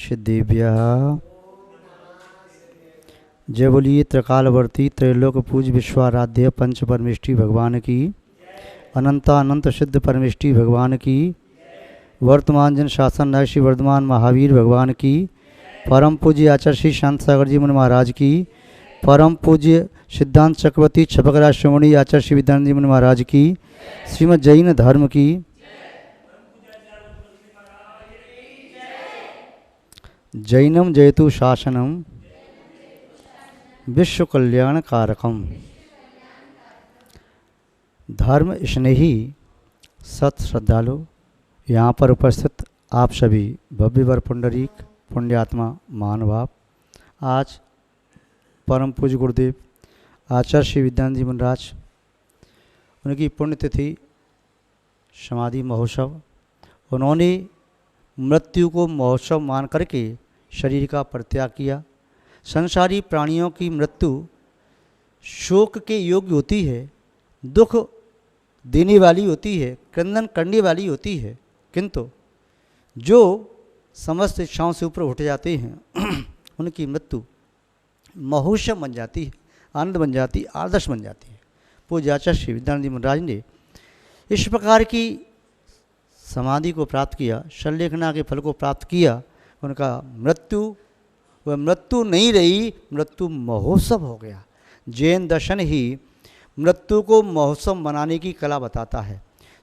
सिद्धिभ्यः। जय बोलिए त्रिकालवर्ती त्रैलोक पूज विश्वाराध्य पंच परमेष्टि भगवान की, अनंतानंत सिद्ध परमेष्टि भगवान की, वर्तमान जन शासन नायक श्री वर्धमान महावीर भगवान की, परम पूज्य आचार्य श्री शांत सागर जी मुनि महाराज की, परम पूज्य सिद्धांत चक्रवर्ती छपकराज श्रवणी आचार्य श्री विद्यानंद जी मुनि महाराज की, श्रीमद जैन धर्म की, जैनम जयतु शासनम विश्व कल्याण कारकम। धर्म स्नेही सत श्रद्धालु, यहाँ पर उपस्थित आप सभी भव्य वर पुंडरीक पुण्यात्मा महानुभाव, आज परम पूज्य गुरुदेव आचार्य श्री विद्यानंद जी मुनिराज उनकी पुण्यतिथि समाधि महोत्सव। उन्होंने मृत्यु को महोत्सव मान करके शरीर का परित्याग किया। संसारी प्राणियों की मृत्यु शोक के योग्य होती है, दुख देने वाली होती है, क्रंदन करने वाली होती है, किंतु जो समस्त इच्छाओं से ऊपर उठ जाते हैं उनकी मृत्यु महोत्सव बन जाती है, आनंद बन जाती है, आदर्श बन जाती है। पूज्य आचार्य श्री विद्यानंद जी महाराज ने इस प्रकार की समाधि को प्राप्त किया, संलेखना के फल को प्राप्त किया। उनका मृत्यु वह मृत्यु नहीं रही, मृत्यु महोत्सव हो गया। जैन दर्शन ही मृत्यु को महोत्सव मनाने की कला बताता है।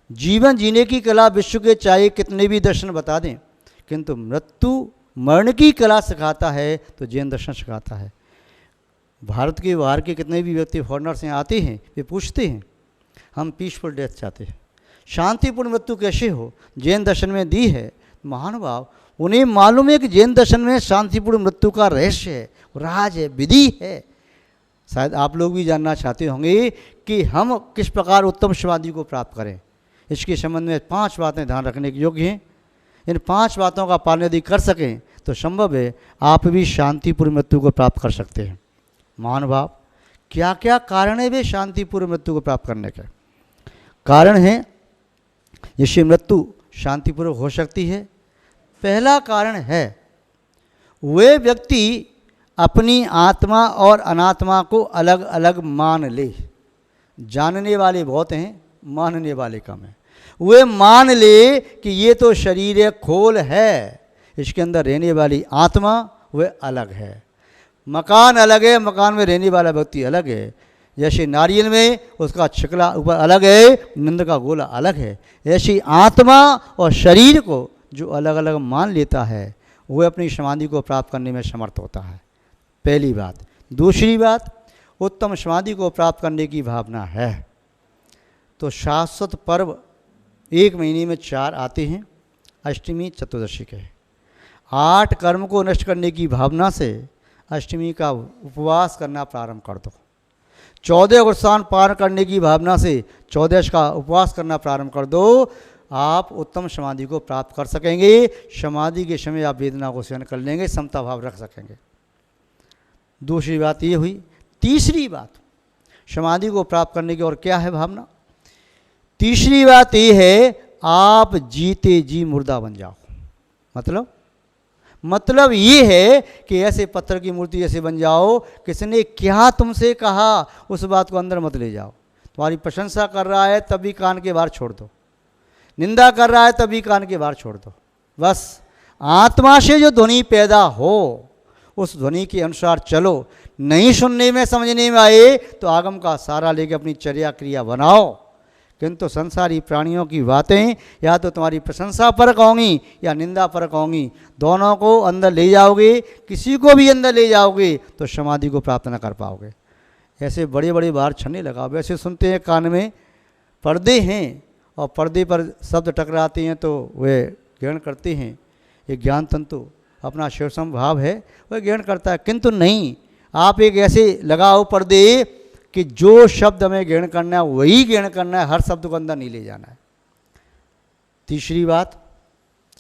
जीवन जीने की कला विश्व के चाहे कितने भी दर्शन बता दें, किंतु मृत्यु मरण की कला सिखाता है तो जैन दर्शन सिखाता है। भारत के बाहर के कितने भी व्यक्ति फॉरेनर्स यहाँ आते हैं, वे पूछते हैं हम पीसफुल डेथ चाहते हैं, शांतिपूर्ण मृत्यु कैसे हो, जैन दर्शन में दी है। महानुभाव उन्हें मालूम है कि जैन दर्शन में शांतिपूर्ण मृत्यु का रहस्य है, राज है, विधि है। शायद आप लोग भी जानना चाहते होंगे कि हम किस प्रकार उत्तम समाधि को प्राप्त करें। इसके संबंध में 5 बातें ध्यान रखने के योग्य हैं। इन 5 बातों का पालन यदि कर सकें तो संभव है आप भी शांतिपूर्ण मृत्यु को प्राप्त कर सकते हैं। महानुभाव क्या क्या कारण है वे शांतिपूर्ण मृत्यु को प्राप्त करने के? कारण हैं जिससे मृत्यु शांतिपूर्वक हो सकती है। पहला कारण है वे व्यक्ति अपनी आत्मा और अनात्मा को अलग अलग मान ले। जानने वाले बहुत हैं, मानने वाले कम हैं। वे मान ले कि ये तो शरीर है, खोल है, इसके अंदर रहने वाली आत्मा वह अलग है। मकान अलग है, मकान में रहने वाला व्यक्ति अलग है। जैसे नारियल में उसका छिकला ऊपर अलग है, नंद का गोला अलग है, ऐसी आत्मा और शरीर को जो अलग अलग मान लेता है वह अपनी समाधि को प्राप्त करने में समर्थ होता है। पहली बात। दूसरी बात, उत्तम समाधि को प्राप्त करने की भावना है तो शाश्वत पर्व 1 महीने में 4 आते हैं, अष्टमी चतुर्दशी के। 8 कर्म को नष्ट करने की भावना से अष्टमी का उपवास करना प्रारंभ कर दो। 14 गुरस्थान पार करने की भावना से 14 का उपवास करना प्रारंभ कर दो। आप उत्तम समाधि को प्राप्त कर सकेंगे। समाधि के समय आप वेदना को सहन कर लेंगे, समता भाव रख सकेंगे। दूसरी बात ये हुई। तीसरी बात, समाधि को प्राप्त करने की और क्या है भावना? तीसरी बात ये है आप जीते जी मुर्दा बन जाओ। मतलब ये है कि ऐसे पत्थर की मूर्ति ऐसे बन जाओ, किसने क्या तुमसे कहा उस बात को अंदर मत ले जाओ। तुम्हारी प्रशंसा कर रहा है तभी कान के बाहर छोड़ दो, निंदा कर रहा है तभी कान के बाहर छोड़ दो। बस आत्मा से जो ध्वनि पैदा हो उस ध्वनि के अनुसार चलो। नहीं सुनने में समझने में आए तो आगम का सहारा लेके अपनी चर्या क्रिया बनाओ। किंतु संसारी प्राणियों की बातें या तो तुम्हारी प्रशंसा परक होंगी या निंदा परक होंगी, दोनों को अंदर ले जाओगे, किसी को भी अंदर ले जाओगे तो समाधि को प्राप्त न कर पाओगे। ऐसे बड़े बड़े बाहर छन्ने लगाओ। वैसे सुनते हैं कान में पर्दे हैं और पर्दे पर शब्द टकराते हैं तो वे ग्रहण करते हैं। ये ज्ञान तंतु अपना शिवसम भाव है, वह ग्रहण करता है। किंतु नहीं, आप एक ऐसे लगाओ पर्दे कि जो शब्द हमें ग्रहण करना है वही ग्रहण करना है, हर शब्द को अंदर नहीं ले जाना है। तीसरी बात।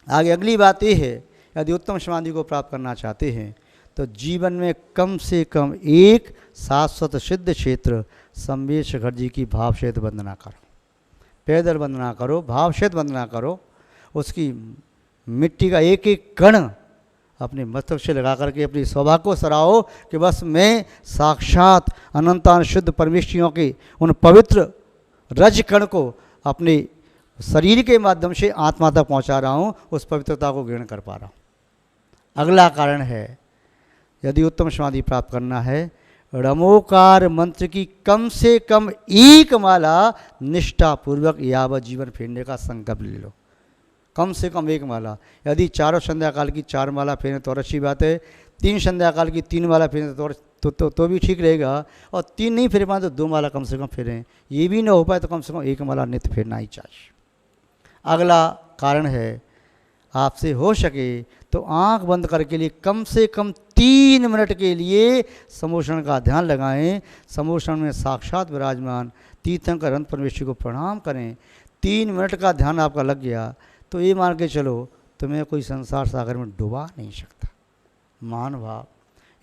आगे अगली बात ये है, यदि उत्तम समाधि को प्राप्त करना चाहते हैं तो जीवन में कम से कम एक शाश्वत सिद्ध क्षेत्र संवेशघर जी की भावशेत वंदना करो। पैदल वंदना करो, भावशेत वंदना करो। उसकी मिट्टी का एक एक कण अपने मस्तक से लगा करके अपनी सौभाग्य को सराहो कि बस मैं साक्षात अनंतान शुद्ध परमेश्वरियों के उन पवित्र रज कण को अपने शरीर के माध्यम से आत्मा तक पहुंचा रहा हूं, उस पवित्रता को ग्रहण कर पा रहा हूं। अगला कारण है, यदि उत्तम समाधि प्राप्त करना है, रमोकार मंत्र की कम से कम एक माला निष्ठापूर्वक यावत जीवन फेरने का संकल्प ले लो। कम से कम एक माला। यदि चारों संध्या काल की 4 माला फेरें तो और अच्छी बात है, 3 संध्या काल की 3 माला फेरें तो भी ठीक रहेगा, और 3 नहीं फेर पाए तो 2 माला कम से कम फेरें। ये भी ना हो पाए तो कम से कम 1 माला नित्य फेरना ही चाहिए। अगला कारण है, आपसे हो सके तो आंख बंद करके लिए कम से कम 3 मिनट के लिए समोषण का ध्यान लगाएं। समोषण में साक्षात विराजमान तीर्थंकर अनंत परमेश्वर को प्रणाम करें। 3 मिनट का ध्यान आपका लग गया तो ये मान के चलो तुम्हें कोई संसार सागर में डुबा नहीं सकता। मान भाव,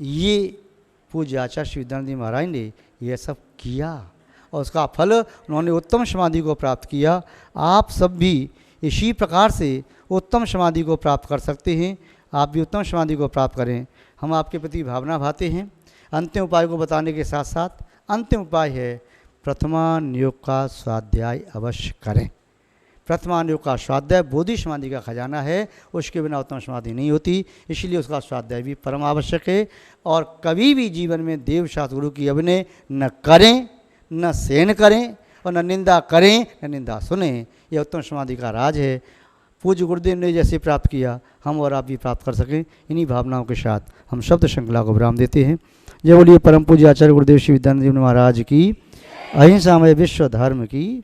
ये पूज्य आचार्य श्री विद्यानंद जी महाराज ने यह सब किया और उसका फल उन्होंने उत्तम समाधि को प्राप्त किया। आप सब भी इसी प्रकार से उत्तम समाधि को प्राप्त कर सकते हैं। आप भी उत्तम समाधि को प्राप्त करें, हम आपके प्रति भावना भाते हैं। अंतिम उपाय को बताने के साथ साथ अंतिम उपाय है, प्रथमान योग का स्वाध्याय अवश्य करें। प्रथमान योग का स्वाध्याय बोधि समाधि का खजाना है, उसके बिना उत्तम समाधि नहीं होती, इसलिए उसका स्वाध्याय भी परम आवश्यक है। और कभी भी जीवन में देव शास्त्र गुरु की अभिनय न करें, न सहन करें और न निंदा करें, न निंदा सुने। यह उत्तम समाधि का राज है। पूज्य गुरुदेव ने जैसे प्राप्त किया, हम और आप भी प्राप्त कर सकें। इन्हीं भावनाओं के साथ हम शब्द श्रृंखला को विराम देते हैं। जय बोलिए परम पूज्य आचार्य गुरुदेव श्री विद्यानंद जी महाराज की, अहिंसा में विश्व धर्म की।